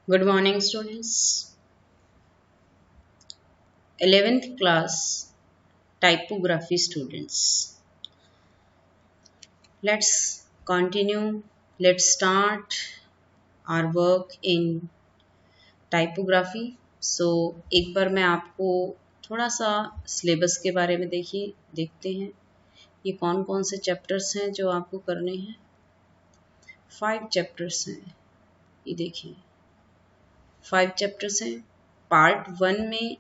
Good morning, students. 11th class typography students. Let's continue. Let's start our work in typography. So, एक बार मैं आपको थोड़ा सा syllabus के बारे में देखते हैं। ये कौन कौन से चैप्टर्स हैं जो आपको करने हैं। 5 चैप्टर्स हैं। ये देखिए 5 चैप्टर्स हैं। पार्ट 1 में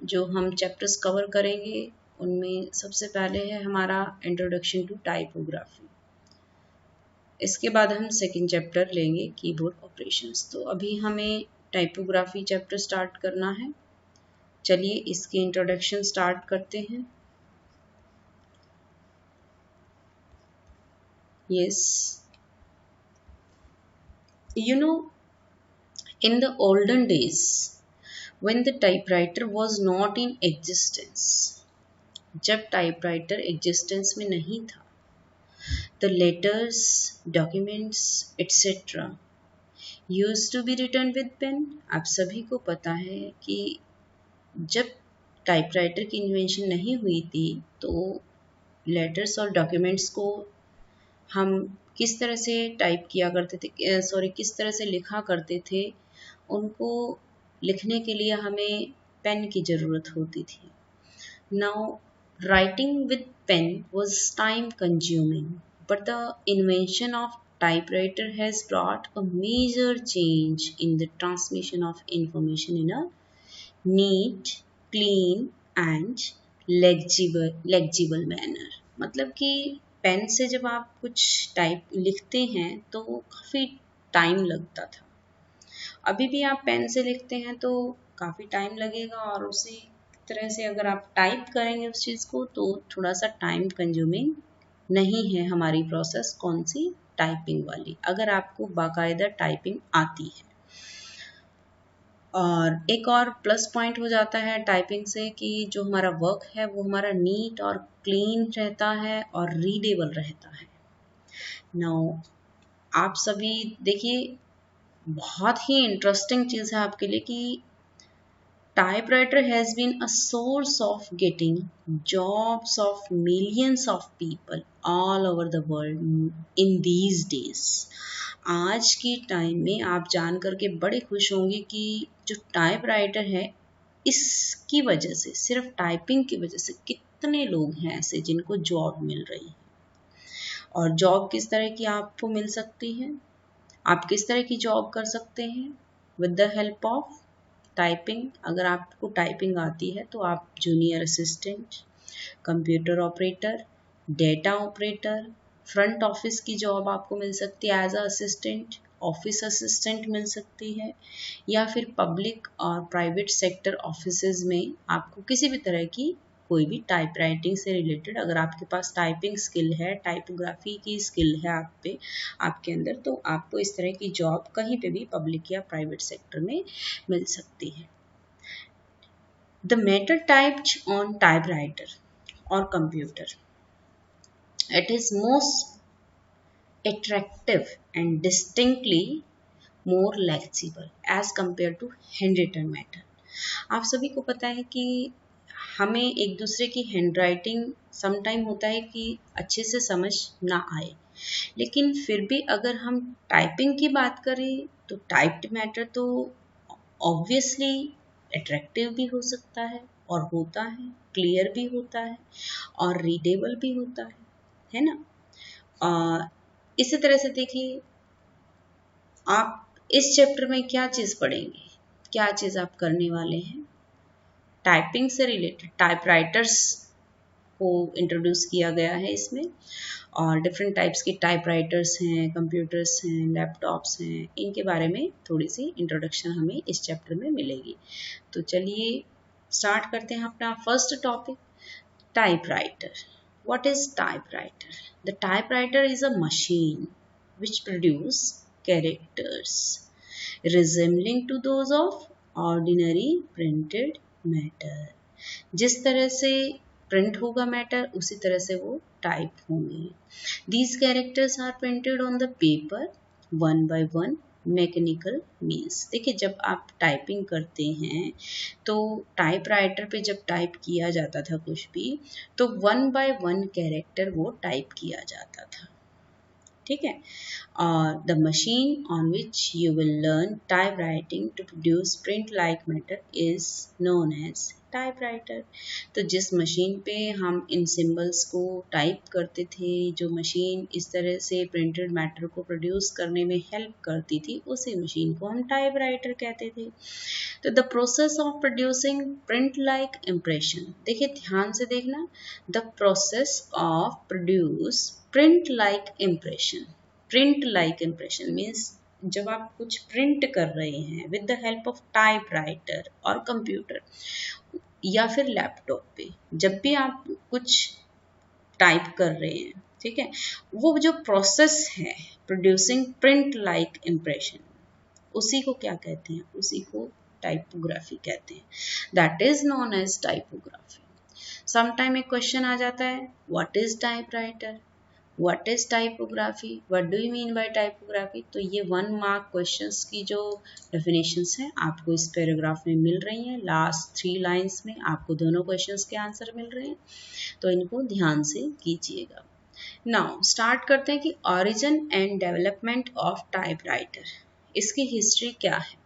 जो हम चैप्टर्स कवर करेंगे उनमें सबसे पहले है हमारा इंट्रोडक्शन टू टाइपोग्राफी। इसके बाद हम सेकंड चैप्टर लेंगे कीबोर्ड ऑपरेशंस। तो अभी हमें टाइपोग्राफी चैप्टर स्टार्ट करना है। चलिए इसकी इंट्रोडक्शन स्टार्ट करते हैं। Yes, you know, in the olden days when the typewriter was not in existence, जब टाइपराइटर एग्जिस्टेंस में नहीं था, the letters, documents, etc. used to be written with pen. आप सभी को पता है कि जब टाइपराइटर की इन्वेंशन नहीं हुई थी तो लेटर्स और डॉक्यूमेंट्स को हम किस तरह से टाइप किया करते थे, किस तरह से लिखा करते थे, उनको लिखने के लिए हमें पेन की ज़रूरत होती थी। Now writing with pen was time consuming, but the invention of typewriter has brought a major change in the transmission of information in a neat, clean and legible manner. मतलब कि पेन से जब आप कुछ टाइप लिखते हैं तो काफ़ी टाइम लगता था। अभी भी आप पेन से लिखते हैं तो काफ़ी टाइम लगेगा, और उसी तरह से अगर आप टाइप करेंगे उस चीज़ को तो थोड़ा सा टाइम कंज्यूमिंग नहीं है हमारी प्रोसेस। कौन सी? टाइपिंग वाली, अगर आपको बाकायदा टाइपिंग आती है। और एक और प्लस पॉइंट हो जाता है टाइपिंग से कि जो हमारा वर्क है वो हमारा नीट और क्लीन रहता है और रीडेबल रहता है। नाउ आप सभी देखिए, बहुत ही इंटरेस्टिंग चीज़ है आपके लिए कि typewriter has been a source of getting jobs of millions of people all over the world in these days. आज की टाइम में आप जान करके बड़े खुश होंगे कि जो टाइपराइटर है इसकी वजह से, सिर्फ टाइपिंग की वजह से कितने लोग हैं ऐसे जिनको जॉब मिल रही है। और जॉब किस तरह की आपको मिल सकती है, आप किस तरह की जॉब कर सकते हैं? With the help of typing. अगर आपको टाइपिंग आती है तो आप junior assistant, computer operator, data operator, front office की जॉब आपको मिल सकती है as a assistant, office assistant मिल सकती है, या फिर पब्लिक और प्राइवेट सेक्टर ऑफिसेज में आपको किसी भी तरह की कोई भी टाइप राइटिंग से रिलेटेड, अगर आपके पास टाइपिंग स्किल है, टाइपोग्राफी की स्किल है आपके अंदर, तो आपको इस तरह की जॉब कहीं पे भी पब्लिक या प्राइवेट सेक्टर में मिल सकती है। The matter typed on typewriter और computer, it is most attractive and distinctly more legible as compared to handwritten matter. आप सभी को पता है कि हमें एक दूसरे की हैंडराइटिंग समटाइम होता है कि अच्छे से समझ ना आए, लेकिन फिर भी अगर हम टाइपिंग की बात करें तो टाइप्ड मैटर तो ऑब्वियसली अट्रैक्टिव भी हो सकता है और होता है, क्लियर भी होता है और रीडेबल भी होता है ना। इसी तरह से देखिए, आप इस चैप्टर में क्या चीज़ पढ़ेंगे, क्या चीज़ आप करने वाले हैं? टाइपिंग से रिलेटेड टाइपराइटर्स को इंट्रोड्यूस किया गया है इसमें, और डिफरेंट टाइप्स के टाइपराइटर्स हैं, कंप्यूटर्स हैं, लैपटॉप्स हैं, इनके बारे में थोड़ी सी इंट्रोडक्शन हमें इस चैप्टर में मिलेगी। तो चलिए स्टार्ट करते हैं अपना first topic, typewriter. What is typewriter? The typewriter is a machine which produces characters resembling to those of ordinary printed matter. जिस तरह से प्रिंट होगा मैटर उसी तरह से वो टाइप होंगे। These characters are printed on the paper one by one mechanical means. देखिए जब आप टाइपिंग करते हैं तो टाइपराइटर पे जब टाइप किया जाता था कुछ भी तो 1 बाय 1 कैरेक्टर वो टाइप किया जाता था, ठीक है। और the machine on which you will learn type writing to produce print like matter is known as typewriter. तो जिस मशीन पे हम इन सिंबल्स को टाइप करते थे, जो मशीन इस तरह से प्रिंटेड मैटर को प्रोड्यूस करने में हेल्प करती थी, उसी मशीन को हम टाइपराइटर कहते थे। तो the process of producing print like impression, देखिए ध्यान से देखना, the process of produce print like impression. Print like impression means जब आप कुछ प्रिंट कर रहे हैं with the help of typewriter और कंप्यूटर या फिर लैपटॉप पे, जब भी आप कुछ टाइप कर रहे हैं, ठीक है, वो जो प्रोसेस है प्रोड्यूसिंग प्रिंट लाइक इम्प्रेशन, उसी को क्या कहते हैं, उसी को टाइपोग्राफी कहते हैं। That is known as typography. Sometime एक क्वेश्चन आ जाता है, what is typewriter, what is typography, what do you mean by typography. तो ये 1 मार्क क्वेश्चंस की जो डेफिनेशंस हैं आपको इस पैराग्राफ में मिल रही हैं। लास्ट 3 लाइंस में आपको दोनों क्वेश्चंस के आंसर मिल रहे हैं, तो इनको ध्यान से कीजिएगा। नाउ स्टार्ट करते हैं कि origin and development of typewriter, इसकी हिस्ट्री क्या है।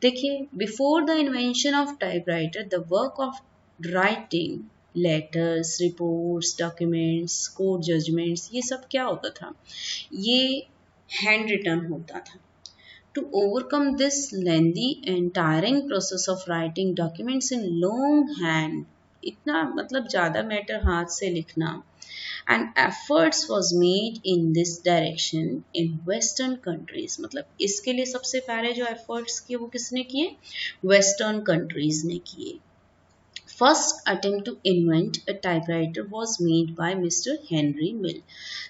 देखिए before the invention of typewriter the work of writing letters, reports, documents, court judgements, ये सब क्या होता था, ये हैंड रिटन होता था। To overcome this lengthy and tiring process of writing documents in long hand, इतना मतलब ज़्यादा मैटर हाथ से लिखना, and efforts was made in this direction in western countries, मतलब इसके लिए सबसे पहले जो एफर्ट्स किए वो किसने किए, वेस्टर्न कंट्रीज ने किए। First attempt to invent a typewriter was made by Mr. Henry Mill.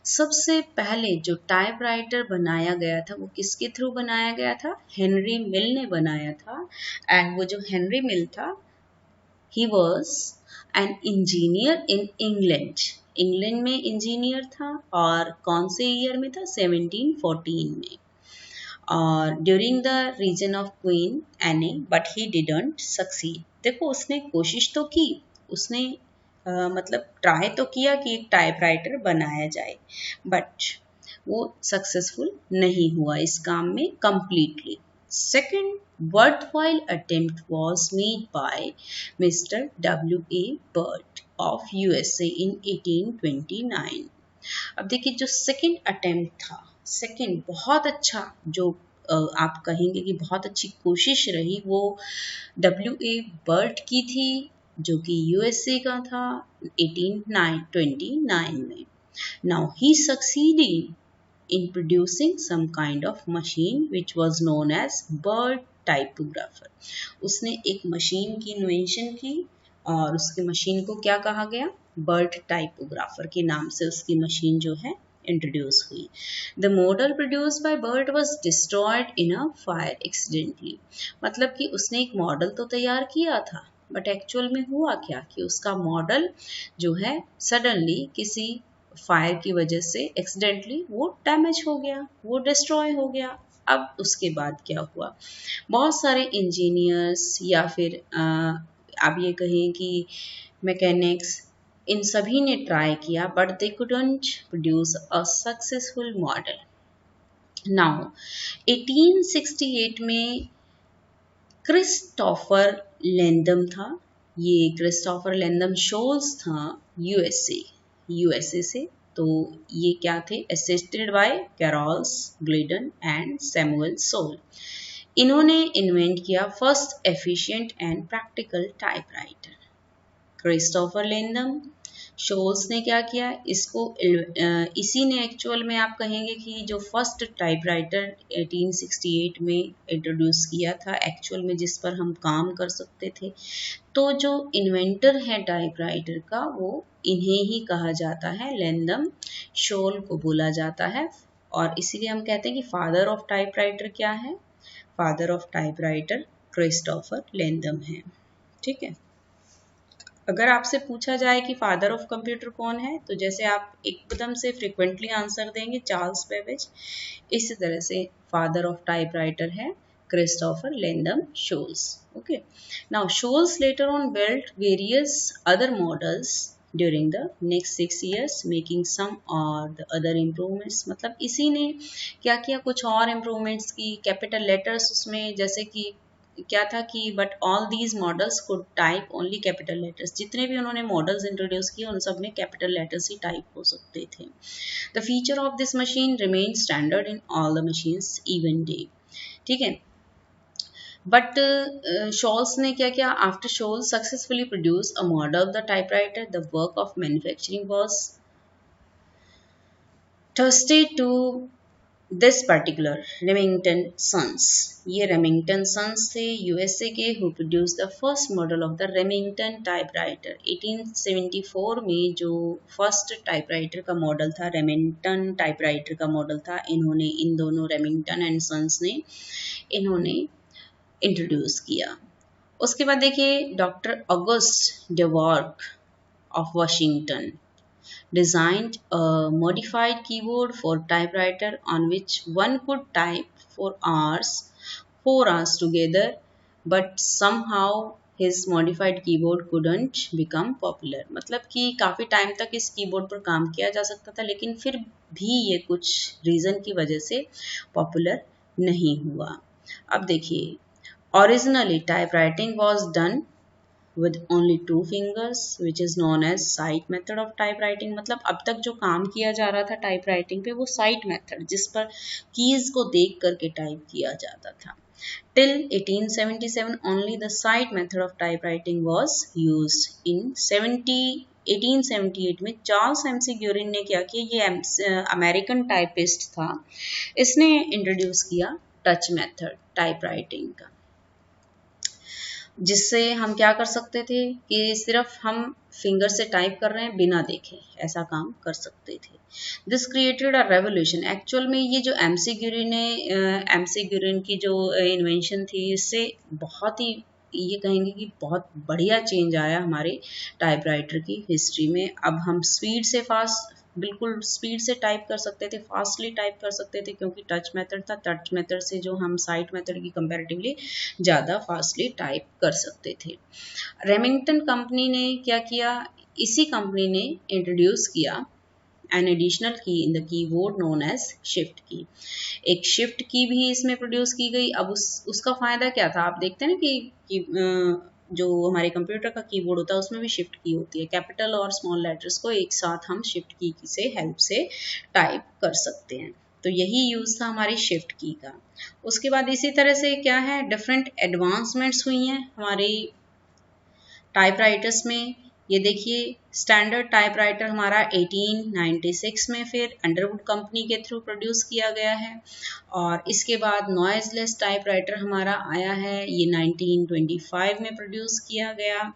सबसे पहले जो टाइपराइटर बनाया गया था वो किसके थ्रू बनाया गया था, हेनरी मिल ने बनाया था। एंड वो जो हेनरी मिल था, he was an engineer in England. England में इंजीनियर था और कौन से ईयर में था, 1714 में, और during the reign of queen Anne, but he didn't succeed. देखो उसने कोशिश तो की, उसने मतलब ट्राई तो किया कि एक टाइपराइटर बनाया जाए, बट वो सक्सेसफुल नहीं हुआ इस काम में completely. Second worthwhile attempt was made by Mr. W.A. Burt of USA in 1829. अब देखिए जो सेकेंड अटेम्प्ट था, सेकेंड बहुत अच्छा जो आप कहेंगे कि बहुत अच्छी कोशिश रही, वो W.A. बर्ट की थी जो कि USA का था 1829 में। Now he succeeded in producing some kind of machine which was known as Burt typographer. उसने एक मशीन की इन्वेंशन की और उसकी मशीन को क्या कहा गया, बर्ट टाइपोग्राफर के नाम से उसकी मशीन जो है इंट्रोड्यूस हुई। The model produced by Burt was destroyed in a fire accidentally, मतलब कि उसने एक मॉडल तो तैयार किया था, बट एक्चुअल में हुआ क्या कि उसका मॉडल जो है सडनली किसी फायर की वजह से एक्सीडेंटली वो डैमेज हो गया, वो डिस्ट्रॉय हो गया। अब उसके बाद क्या हुआ, बहुत सारे इंजीनियर्स या फिर आप ये कहें कि मैकेनिक्स, इन सभी ने ट्राई किया but they couldn't produce a successful model. Now 1868 में क्रिस्टोफर लैंडम था, ये क्रिस्टोफर लैंडम शोल्स था यूएसए से। तो ये क्या थे, assisted by Carlos Glidden and Samuel Soule. इन्होंने इन्वेंट किया first efficient and practical typewriter. Christopher Latham, Sholes ने क्या किया, इसको इसी ने एक्चुअल में आप कहेंगे कि जो फर्स्ट टाइपराइटर 1868 में इंट्रोड्यूस किया था एक्चुअल में, जिस पर हम काम कर सकते थे। तो जो इन्वेंटर है टाइपराइटर का वो इन्हें ही कहा जाता है, लैंडम शोल को बोला जाता है। और इसीलिए हम कहते हैं कि फादर ऑफ टाइपराइटर क्या है, फादर ऑफ टाइपराइटर क्रिस्टोफर लैंडम है, ठीक है। अगर आपसे पूछा जाए कि फादर ऑफ कंप्यूटर कौन है, तो जैसे आप एकदम से फ्रिक्वेंटली आंसर देंगे चार्ल्स बेबेज, इसी तरह से फादर ऑफ टाइपराइटर है Christopher Landon Scholes. Okay. Now Scholes later on built various other models during the next 6 years, making some or the other improvements. मतलब इसी ने क्या किया, कुछ और improvements की, कैपिटल लेटर्स उसमें, जैसे कि क्या था कि but all these models could type only capital letters, जितने भी उन्होंने मॉडल्स इंट्रोड्यूस किए उन सब में कैपिटल लेटर्स ही टाइप हो सकते थे. The feature of this machine remain standard in all the machines even day. ठीक है. बट शॉल्स ने क्या किया, after Sholes successfully produce a model of the typewriter, the work of manufacturing was trusted to this particular Remington Sons. ये Remington Sons थे USA के, who produce the first model of the Remington typewriter. 1874 में जो first typewriter का model था, Remington typewriter का model था, इन्होंने, इन दोनों रेमिंगटन एंड सन्स ने इन्होंने इंट्रोड्यूस किया. उसके बाद देखिए doctor August Dvorak of Washington designed a modified keyboard for typewriter on which one could type for 4 hours together, but somehow his modified keyboard couldn't become popular. मतलब कि काफ़ी time तक इस कीबोर्ड पर काम किया जा सकता था, लेकिन फिर भी ये कुछ रीज़न की वजह से पॉपुलर नहीं हुआ. अब देखिए, originally typewriting was done with only 2 fingers, which is known as sight method of typewriting. मतलब अब तक जो काम किया जा रहा था टाइपराइटिंग पे, वो साइट मेथड, जिस पर कीज को देख करके टाइप किया जाता था. Till 1877 only the sight method of typewriting was used. In 1878 में चार्ल्स एमसी ग्यूरिन ने क्या किया, ये अमेरिकन टाइपिस्ट था, इसने इंट्रोड्यूस किया टच मेथड टाइपराइटिंग का, जिससे हम क्या कर सकते थे कि सिर्फ हम फिंगर से टाइप कर रहे हैं बिना देखे, ऐसा काम कर सकते थे. This created a revolution. Actual में ये जो एमसी ग्यूरिन की जो इन्वेंशन थी, इससे बहुत ही, ये कहेंगे कि बहुत बढ़िया चेंज आया हमारे टाइपराइटर की हिस्ट्री में. अब हम बिल्कुल स्पीड से टाइप कर सकते थे, फास्टली टाइप कर सकते थे, क्योंकि टच मेथड था. टच मेथड से जो हम साइट मेथड की कंपैरेटिवली ज़्यादा फास्टली टाइप कर सकते थे. रेमिंगटन कंपनी ने क्या किया, इसी कंपनी ने इंट्रोड्यूस किया an additional key in the keyboard known as shift key. एक शिफ्ट की भी इसमें प्रोड्यूस की गई. अब उसका फ़ायदा क्या था, आप देखते हैं ना कि जो हमारे कंप्यूटर का कीबोर्ड होता है उसमें भी शिफ्ट की होती है. कैपिटल और स्मॉल लेटर्स को एक साथ हम शिफ्ट की से हेल्प से टाइप कर सकते हैं. तो यही यूज़ था हमारी शिफ्ट की का. उसके बाद इसी तरह से क्या है, डिफरेंट एडवांसमेंट्स हुई हैं हमारी टाइपराइटर्स में. ये देखिए, स्टैंडर्ड टाइपराइटर हमारा 1896 में फिर अंडरवुड कंपनी के थ्रू प्रोड्यूस किया गया है. और इसके बाद नॉइजलेस टाइपराइटर हमारा आया है, ये 1925 में प्रोड्यूस किया गया.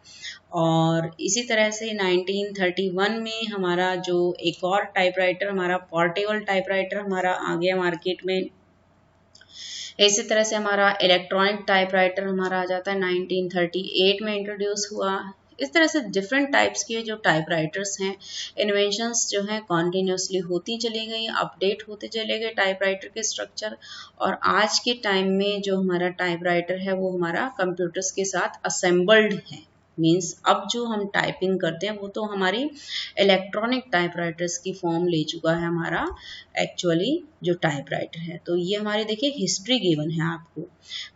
और इसी तरह से 1931 में हमारा जो एक और टाइपराइटर, हमारा पोर्टेबल टाइपराइटर हमारा आ गया मार्केट में. इसी तरह से हमारा इलेक्ट्रॉनिक टाइपराइटर हमारा आ जाता है 1938 में इंट्रोड्यूस हुआ. इस तरह से डिफरेंट टाइप्स के जो टाइपराइटर्स हैं, इन्वेंशंस जो हैं कॉन्टिन्यूसली होती चली गई, अपडेट होते चले गए टाइपराइटर के स्ट्रक्चर. और आज के टाइम में जो हमारा टाइपराइटर है वो हमारा कंप्यूटर्स के साथ असेंबल्ड है. मीन्स अब जो हम टाइपिंग करते हैं वो तो हमारी इलेक्ट्रॉनिक टाइपराइटर्स की फॉर्म ले चुका है हमारा एक्चुअली जो टाइपराइटर है. तो ये हमारी देखिए हिस्ट्री गिवन है, आपको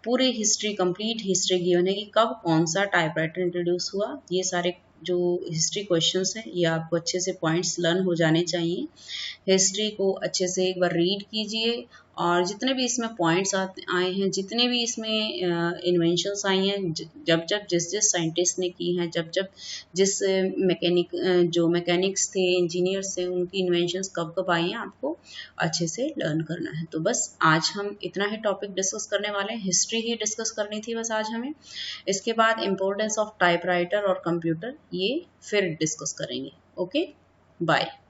पूरी हिस्ट्री, कंप्लीट हिस्ट्री गिवन है कि कब कौन सा टाइपराइटर इंट्रोड्यूस हुआ. ये सारे जो हिस्ट्री क्वेश्चंस हैं ये आपको अच्छे से पॉइंट्स लर्न हो जाने चाहिए. हिस्ट्री को अच्छे से एक बार रीड कीजिए, और जितने भी इसमें पॉइंट्स आए हैं, जितने भी इसमें इन्वेंशंस आई हैं, जब जिस साइंटिस्ट ने की हैं, जिस जो मैकेनिक्स थे, इंजीनियर्स थे, उनकी इन्वेंशंस कब आई हैं, आपको अच्छे से लर्न करना है. तो बस आज हम इतना ही टॉपिक डिस्कस करने वाले हैं, हिस्ट्री ही डिस्कस करनी थी बस आज हमें. इसके बाद इम्पोर्टेंस ऑफ टाइपराइटर और कंप्यूटर ये फिर डिस्कस करेंगे. Okay, bye.